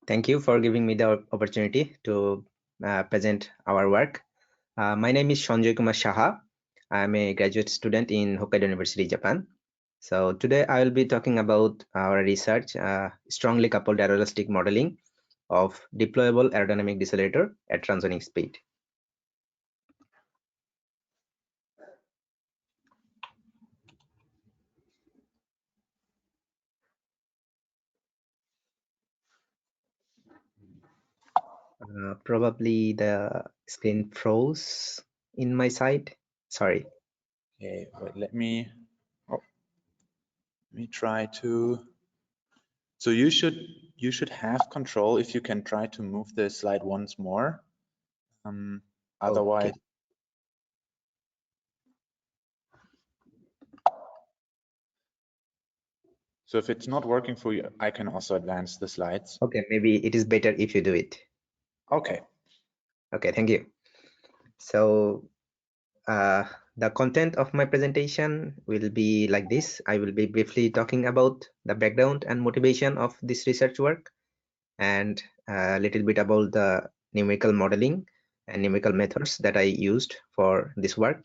Thank you for giving me the opportunity to present our work. My name is Sanjoy Kumar Saha. I'm a graduate student in Hokkaido University, Japan. So today I will be talking about our research, strongly coupled aeroelastic modeling of deployable aerodynamic decelerator at transonic speed. Probably the screen froze in my side. Sorry. Okay, wait, let me try to. So you should have control if you can try to move the slide once more. Otherwise. Okay. So if it's not working for you, I can also advance the slides. Okay, maybe it is better if you do it. Okay. Okay, thank you. So the content of my presentation will be like this. I will be briefly talking about the background and motivation of this research work, and a little bit about the numerical modeling and numerical methods that I used for this work,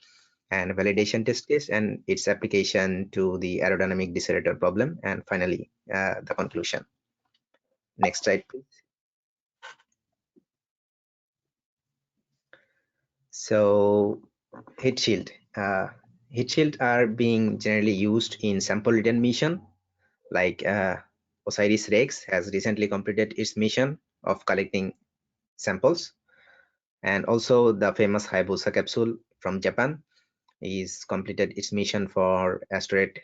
and validation test case and its application to the aerodynamic decelerator problem, and finally the conclusion. Next slide, please. So heat shield. Heat shield are being generally used in sample return mission, like OSIRIS-REx has recently completed its mission of collecting samples, and also the famous Hayabusa capsule from Japan is completed its mission for asteroid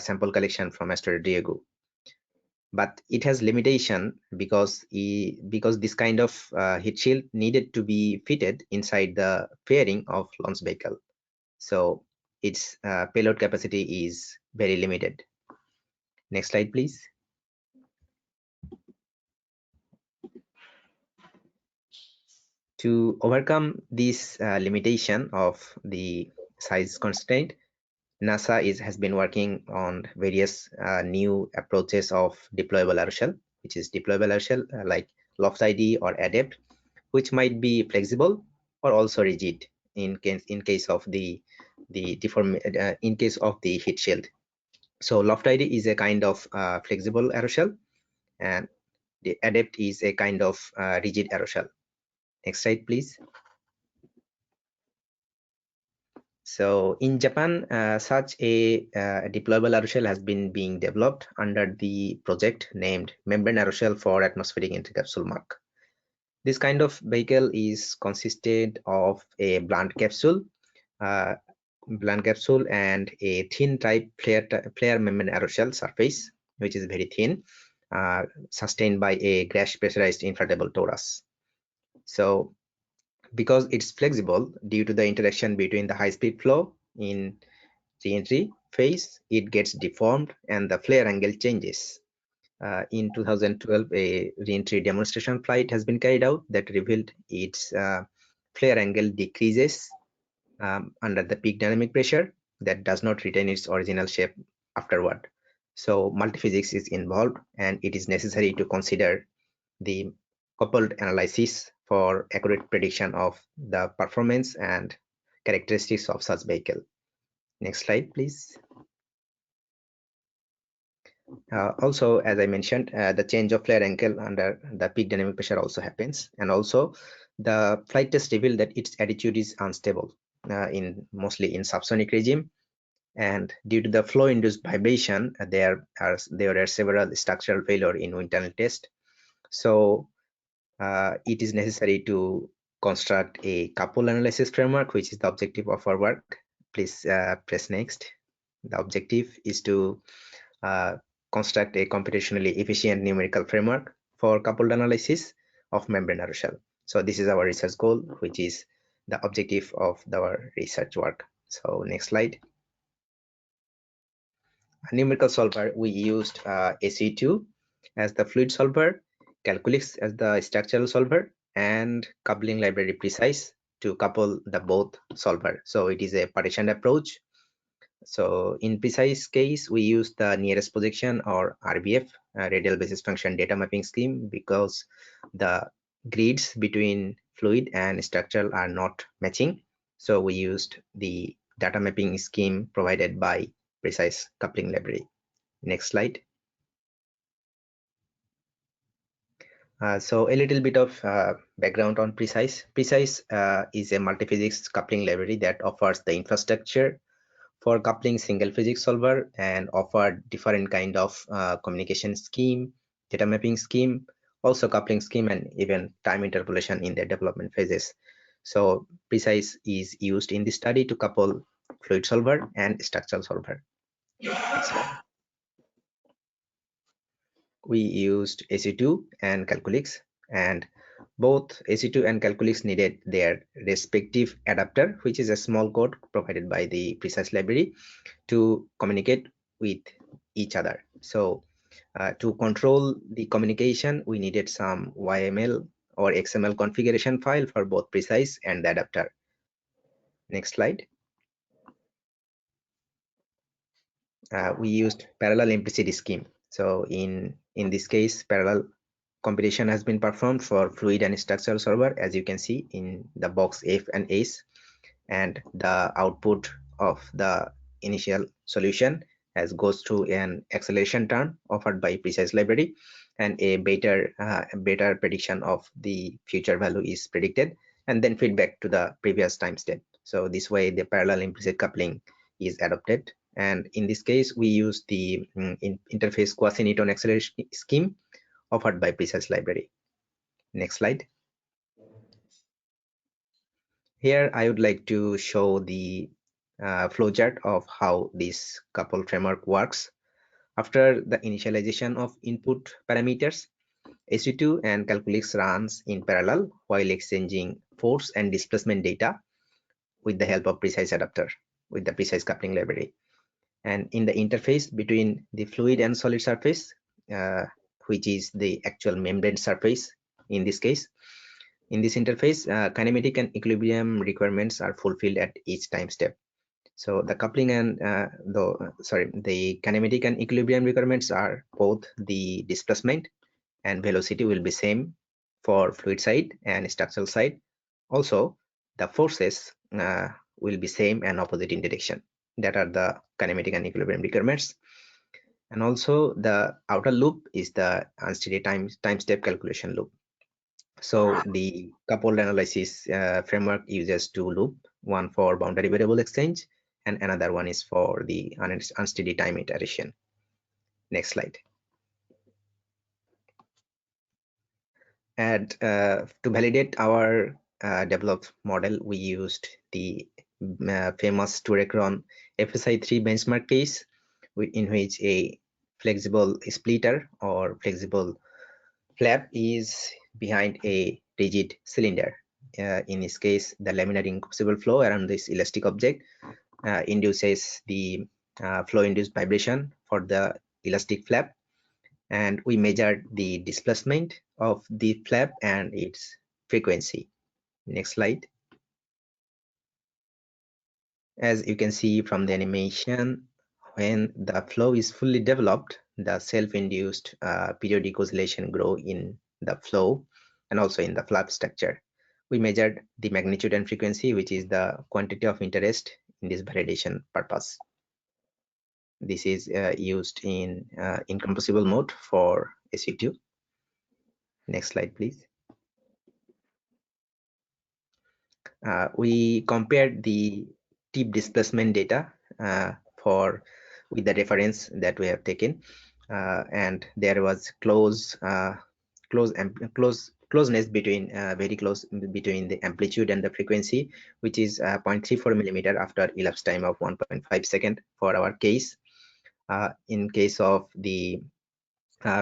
sample collection from asteroid Ryugu. But it has limitation because this kind of heat shield needed to be fitted inside the fairing of launch vehicle. So its payload capacity is very limited. Next slide, please. To overcome this limitation of the size constraint, NASA has been working on various new approaches of deployable aeroshell, which is deployable aeroshell like LoftID or ADEPT, which might be flexible or also rigid in case of the in case of the heat shield. So LoftID is a kind of flexible aeroshell, and the ADEPT is a kind of rigid aeroshell. Next slide, please. So in Japan, such a deployable aeroshell has been being developed under the project named Membrane Aeroshell for Atmospheric Entry Capsule Mark. This kind of vehicle is consisted of a blunt capsule and a thin type flare membrane aeroshell surface, which is very thin, sustained by a gas pressurized inflatable torus. So because it's flexible due to the interaction between the high-speed flow in re-entry phase, it gets deformed and the flare angle changes. In 2012, a re-entry demonstration flight has been carried out that revealed its flare angle decreases under the peak dynamic pressure that does not retain its original shape afterward. So multiphysics is involved, and it is necessary to consider the coupled analysis for accurate prediction of the performance and characteristics of such vehicle. Next slide, please. Also, as I mentioned, the change of flare angle under the peak dynamic pressure also happens, and also the flight test revealed that its attitude is unstable mostly in subsonic regime, and due to the flow induced vibration, there are several structural failure in wind tunnel test. So it is necessary to construct a couple analysis framework, which is the objective of our work. Please press next. The objective is to construct a computationally efficient numerical framework for coupled analysis of membrane aeroshell. So this is our research goal, which is the objective of our research work. So next slide. A numerical solver, we used SU2 as the fluid solver, calculus as the structural solver, and coupling library precise to couple the both solver. So it is a partition approach. So in precise case, we use the nearest position, or RBF, radial basis function data mapping scheme, because the grids between fluid and structural are not matching. So we used the data mapping scheme provided by precise coupling library. Next slide. So a little bit of background on Precise. Precise is a multi-physics coupling library that offers the infrastructure for coupling single physics solver and offer different kind of communication scheme, data mapping scheme, also coupling scheme, and even time interpolation in the development phases. So Precise is used in the study to couple fluid solver and structural solver. We used SU2 and Calculix, and both SU2 and Calculix needed their respective adapter, which is a small code provided by the Precise library to communicate with each other. So to control the communication, we needed some YML or XML configuration file for both Precise and the adapter. Next slide. We used parallel implicit scheme. So in this case, parallel computation has been performed for fluid and structural solver, as you can see in the box F and S, and the output of the initial solution as goes through an acceleration term offered by Precise library, and a better prediction of the future value is predicted, and then feedback to the previous time step. So this way the parallel implicit coupling is adopted, and in this case we use the interface quasi-Newton acceleration scheme offered by Precise library. Next slide. Here I would like to show the flowchart of how this couple framework works. After the initialization of input parameters, SU2 and Calculix runs in parallel while exchanging force and displacement data with the help of Precise adapter with the Precise coupling library. And in the interface between the fluid and solid surface, which is the actual membrane surface in this case, in this interface, kinematic and equilibrium requirements are fulfilled at each time step. So the coupling and the kinematic and equilibrium requirements are both the displacement and velocity will be same for fluid side and structural side. Also, the forces will be same and opposite in direction. That are the kinematic and equilibrium requirements. And also the outer loop is the unsteady time step calculation loop. So the coupled analysis framework uses two loops, one for boundary variable exchange and another one is for the unsteady time iteration. Next slide. And to validate our developed model, we used the famous Turecron FSI3 benchmark case, in which a flexible splitter or flexible flap is behind a rigid cylinder. In this case, the laminar incompressible flow around this elastic object induces the flow-induced vibration for the elastic flap, and we measured the displacement of the flap and its frequency. Next slide. As you can see from the animation, when the flow is fully developed, the self-induced periodic oscillation grow in the flow and also in the flap structure. We measured the magnitude and frequency, which is the quantity of interest in this validation purpose. This is used in incompressible mode for SU2. Next slide, please. We compared the tip displacement data with the reference that we have taken, and there was closeness between very close between the amplitude and the frequency, which is 0.34 millimeter after elapsed time of 1.5 second for our case. In case of the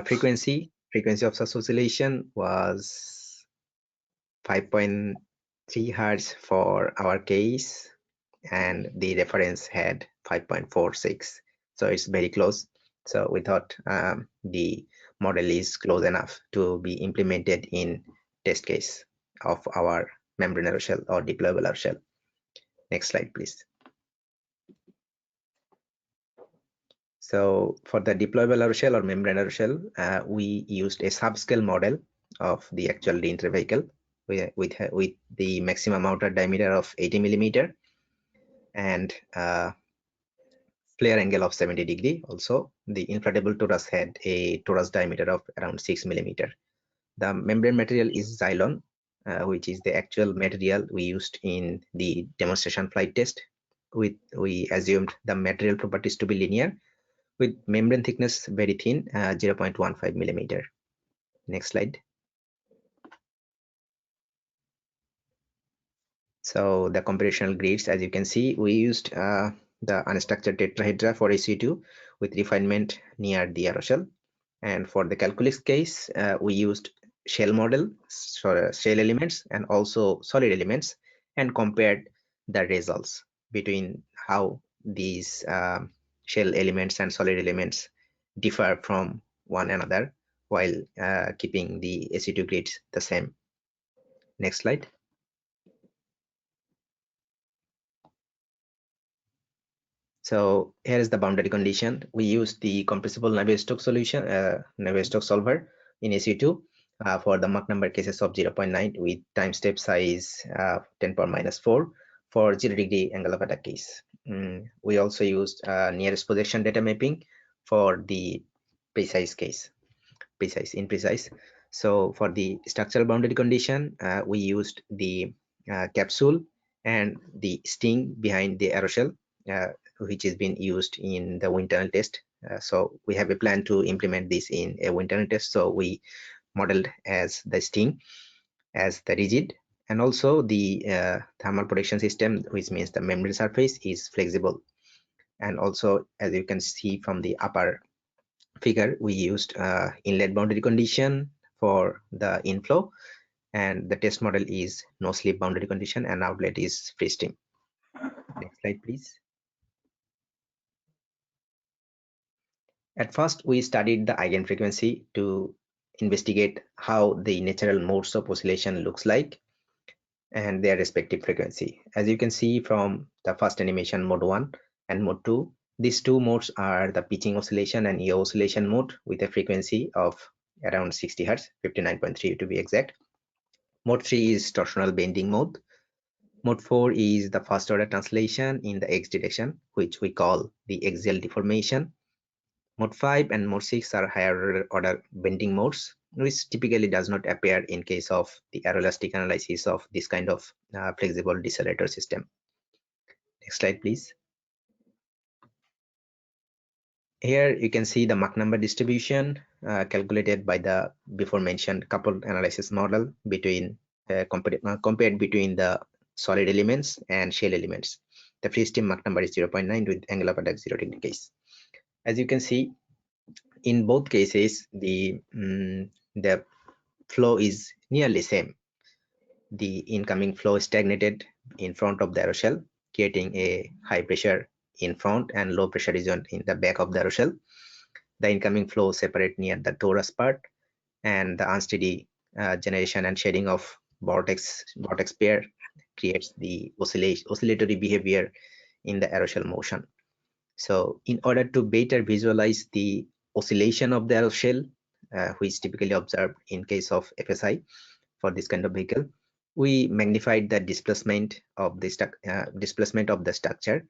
frequency of such oscillation was 5.3 hertz for our case, and the reference had 5.46, so it's very close. So we thought the model is close enough to be implemented in test case of our membrane aeroshell or deployable aeroshell. Next slide, please. So for the deployable aeroshell or membrane aeroshell, we used a subscale model of the actual reentry vehicle with the maximum outer diameter of 80 millimeter and flare angle of 70 degree. Also, the inflatable torus had a torus diameter of around 6 millimeter. The membrane material is Xylon, which is the actual material we used in the demonstration flight test. We assumed the material properties to be linear with membrane thickness very thin, 0.15 millimeter. Next slide. So the computational grids, as you can see, we used the unstructured tetrahedra for SU2 with refinement near the aeroshell. And for the calculus case, we used shell model, shell elements, and also solid elements, and compared the results between how these shell elements and solid elements differ from one another while keeping the SU2 grids the same. Next slide. So here is the boundary condition. We use the compressible Navier-Stokes solution, Navier-Stokes solver in SU2 for the Mach number cases of 0.9 with time step size 10 power minus 4 for 0 degree angle of attack case. We also used nearest projection data mapping for the precise case, imprecise. So for the structural boundary condition, we used the capsule and the sting behind the aeroshell, which has been used in the wind tunnel test. So we have a plan to implement this in a wind tunnel test. So we modeled as the sting as the rigid, and also the thermal protection system, which means the membrane surface is flexible. And also, as you can see from the upper figure, we used inlet boundary condition for the inflow, and the test model is no slip boundary condition and outlet is free stream. Next slide, please. At first, we studied the eigenfrequency to investigate how the natural modes of oscillation looks like and their respective frequency. As you can see from the first animation, mode 1 and mode 2, these two modes are the pitching oscillation and yaw oscillation mode with a frequency of around 60 Hz, 59.3 to be exact. Mode 3 is torsional bending mode. Mode 4 is the first order translation in the x direction, which we call the axial deformation. Mode 5 and mode 6 are higher order bending modes, which typically does not appear in case of the aeroelastic analysis of this kind of flexible decelerator system. Next slide, please. Here you can see the Mach number distribution calculated by the before mentioned coupled analysis model between compared between the solid elements and shell elements. The free stream Mach number is 0.9 with angle of attack 0 degree case. As you can see, in both cases, the flow is nearly same. The incoming flow stagnated in front of the aeroshell, creating a high pressure in front and low pressure region in the back of the aeroshell. The incoming flow separate near the torus part, and the unsteady generation and shading of vortex pair creates the oscillatory behavior in the aeroshell motion. So in order to better visualize the oscillation of the aeroshell, which typically observed in case of FSI for this kind of vehicle, we magnified the displacement of the structure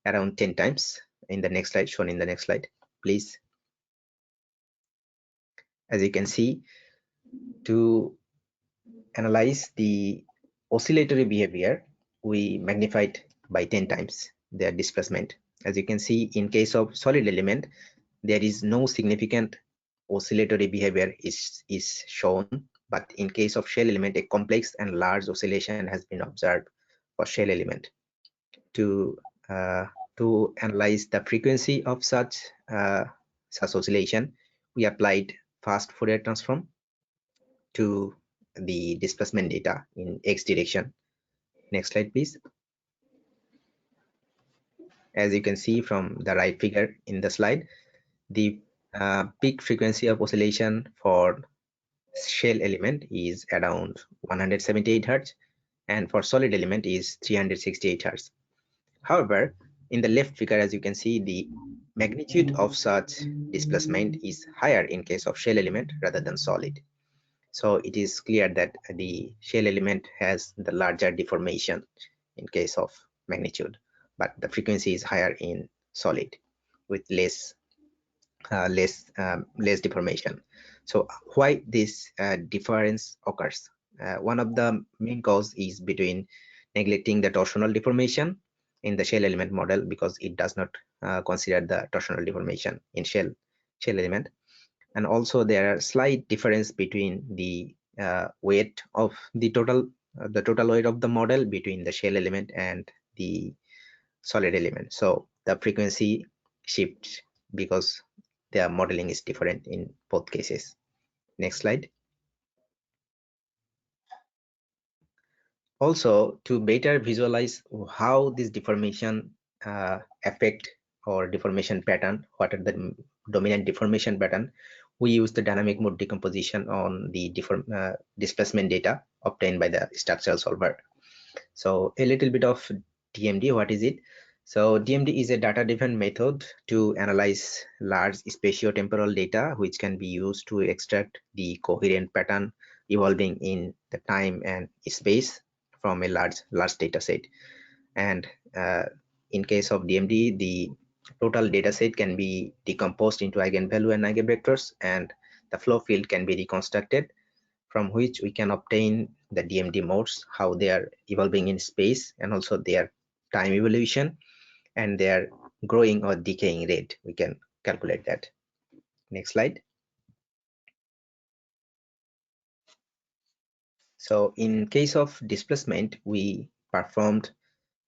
around 10 times in the next slide, shown in the next slide, please. As you can see, to analyze the oscillatory behavior, we magnified by 10 times their displacement. As you can see, in case of solid element, there is no significant oscillatory behavior is shown, but in case of shell element, a complex and large oscillation has been observed for shell element. To analyze the frequency of such oscillation, we applied fast Fourier transform to the displacement data in x direction. Next slide, please. As you can see from the right figure in the slide, the peak frequency of oscillation for shell element is around 178 Hz, and for solid element is 368 Hz. However, in the left figure, as you can see, the magnitude of such displacement is higher in case of shell element rather than solid. So it is clear that the shell element has the larger deformation in case of magnitude, but the frequency is higher in solid with less deformation. So why this difference occurs? One of the main cause is between neglecting the torsional deformation in the shell element model, because it does not consider the torsional deformation in shell element. And also there are slight difference between the weight of the total weight of the model between the shell element and the solid element. So the frequency shifts because the modeling is different in both cases. Next slide. Also, to better visualize how this deformation affect or deformation pattern, what are the dominant deformation pattern, we use the dynamic mode decomposition on the displacement data obtained by the structural solver. So a little bit of DMD, what is it? So DMD is a data-driven method to analyze large spatiotemporal data, which can be used to extract the coherent pattern evolving in the time and space from a large data set. And in case of DMD, the total data set can be decomposed into eigenvalue and eigenvectors, and the flow field can be reconstructed, from which we can obtain the DMD modes, how they are evolving in space, and also their time evolution and their growing or decaying rate. We can calculate that. Next slide. So in case of displacement, we performed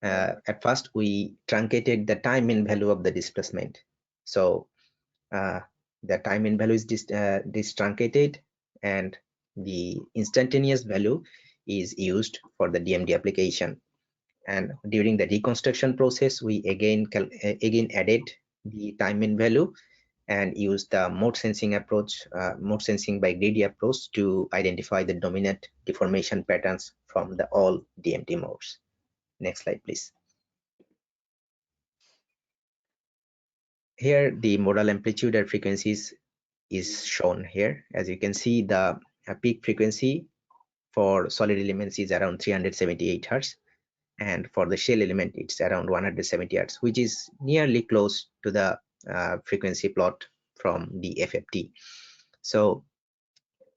at first we truncated the time mean value of the displacement. So the time mean value is truncated, and the instantaneous value is used for the DMD application. And during the reconstruction process, we again added the time mean value and used the mode sensing approach, mode sensing by greedy approach, to identify the dominant deformation patterns from the all DMD modes. Next slide, please. Here the modal amplitude and frequencies is shown here. As you can see, the peak frequency for solid elements is around 378 Hz, and for the shell element it's around 170 Hz, which is nearly close to the frequency plot from the FFT. So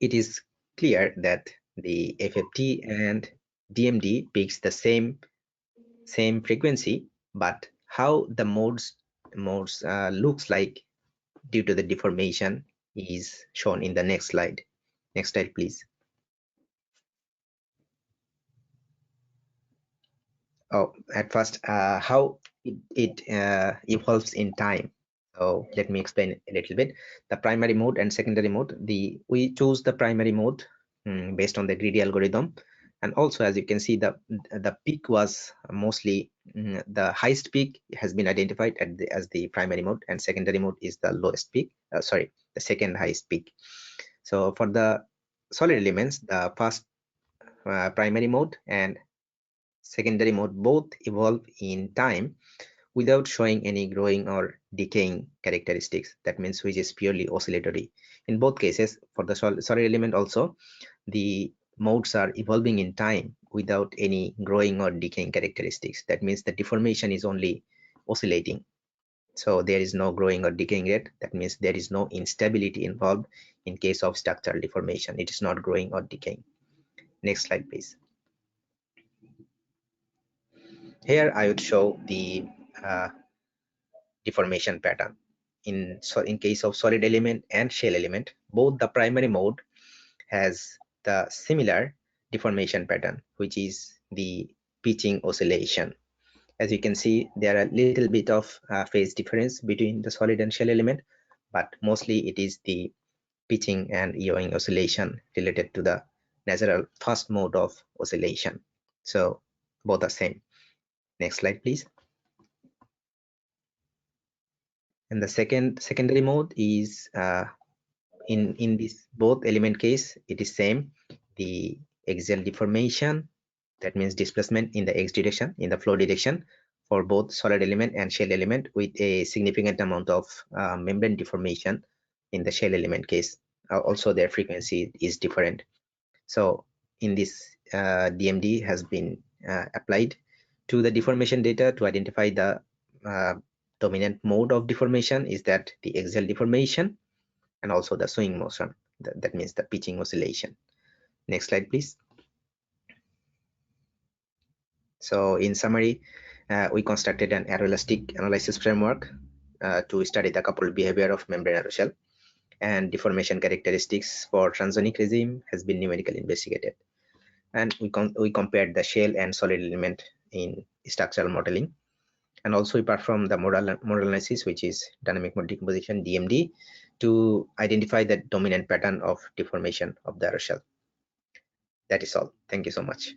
it is clear that the FFT and DMD peaks the same frequency, but how the modes looks like due to the deformation is shown in the next slide. Next slide, please. Oh, at first, how it evolves in time. So let me explain a little bit. The primary mode and secondary mode. We choose the primary mode based on the greedy algorithm, and also as you can see, the peak was mostly the highest peak has been identified as the primary mode, and secondary mode is the lowest peak. Sorry, the second highest peak. So for the solid elements, the first primary mode and secondary mode both evolve in time without showing any growing or decaying characteristics. That means which is purely oscillatory. In both cases, for the solid element also, the modes are evolving in time without any growing or decaying characteristics. That means the deformation is only oscillating. So there is no growing or decaying rate. That means there is no instability involved in case of structural deformation. It is not growing or decaying. Next slide, please. Here I would show the deformation pattern. In case of solid element and shell element, both the primary mode has the similar deformation pattern, which is the pitching oscillation. As you can see, there are a little bit of phase difference between the solid and shell element, but mostly it is the pitching and yaw-ing oscillation related to the natural first mode of oscillation. So both are same. Next slide, please. And the secondary mode is in this both element case, it is same. The axial deformation, that means displacement in the x direction, in the flow direction, for both solid element and shell element with a significant amount of membrane deformation in the shell element case. Also, their frequency is different. So in this, DMD has been applied to the deformation data to identify the dominant mode of deformation, is that the axial deformation, and also the swing motion. That means the pitching oscillation. Next slide, please. So in summary, we constructed an aeroelastic analysis framework to study the coupled behavior of membrane aeroshell, and deformation characteristics for transonic regime has been numerically investigated. And we compared the shell and solid element in structural modeling. And also we performed the modal analysis, which is dynamic mode decomposition, DMD, to identify the dominant pattern of deformation of the aeroshell. That is all. Thank you so much.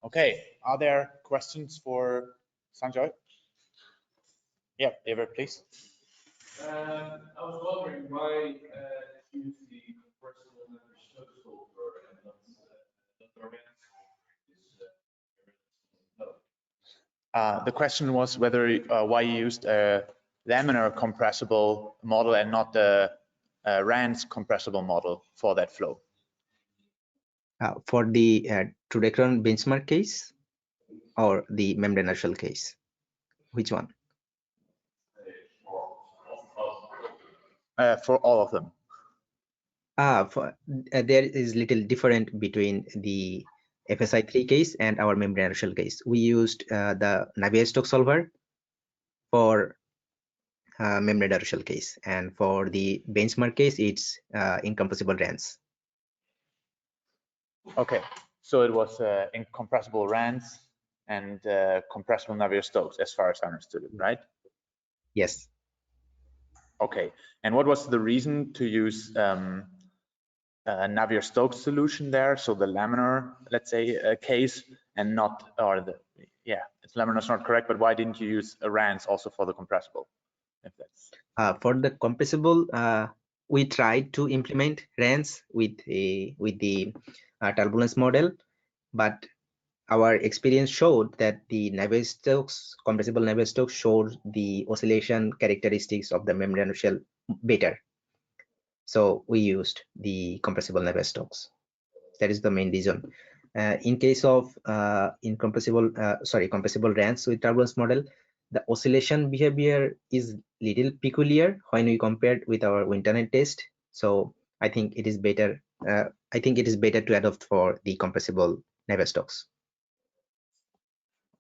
Okay, are there questions for Sanjoy? Yeah, David, please. I was wondering why use the compressible sulfur and not the The question was whether why you used a laminar compressible model and not the RANS compressible model for that flow. For the Trudecron benchmark case or the membrane aeroshell case? Which one? For all of them. There is little different between the FSI3 case and our membrane aeroshell case. We used the Navier-Stokes solver for membrane aeroshell case, and for the benchmark case, it's incompressible RANS. Okay, so it was incompressible RANS and compressible Navier-Stokes, as far as I understood it, right? Yes. Okay, and what was the reason to use Navier-Stokes solution there? So the laminar, let's say, case, and not, or the, yeah, it's laminar is not correct, but why didn't you use a RANS also for the compressible? If that's for the compressible, we tried to implement RANS with the turbulence model, but our experience showed that the Navier-Stokes, compressible Navier-Stokes, showed the oscillation characteristics of the membrane shell better. So we used the compressible Navier-Stokes. That is the main reason. In case of compressible RANS with turbulence model, the oscillation behavior is little peculiar when we compared with our Winternet test. So I think it is better. I think it is better to adopt for the compressible Navier-Stokes.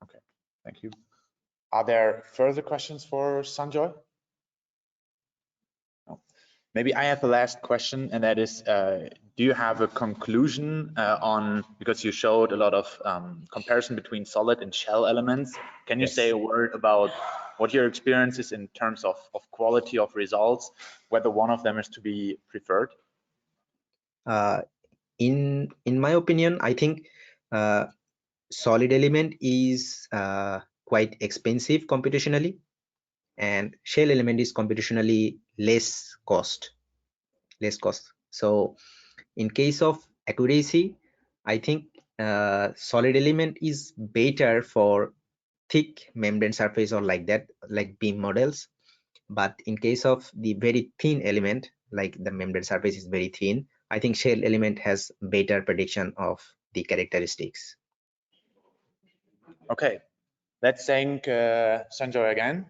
okay. Thank you. Are there further questions for Sanjoy? No. Maybe I have the last question, and that is, do you have a conclusion on, because you showed a lot of comparison between solid and shell elements. Can you Yes. say a word about what your experience is in terms of quality of results, whether one of them is to be preferred? In my opinion, I think solid element is quite expensive computationally, and shell element is computationally less cost. So in case of accuracy, I think solid element is better for thick membrane surface or like that, like beam models. But in case of the very thin element, like the membrane surface is very thin, I think shell element has better prediction of the characteristics. Okay, let's thank Sanjoy again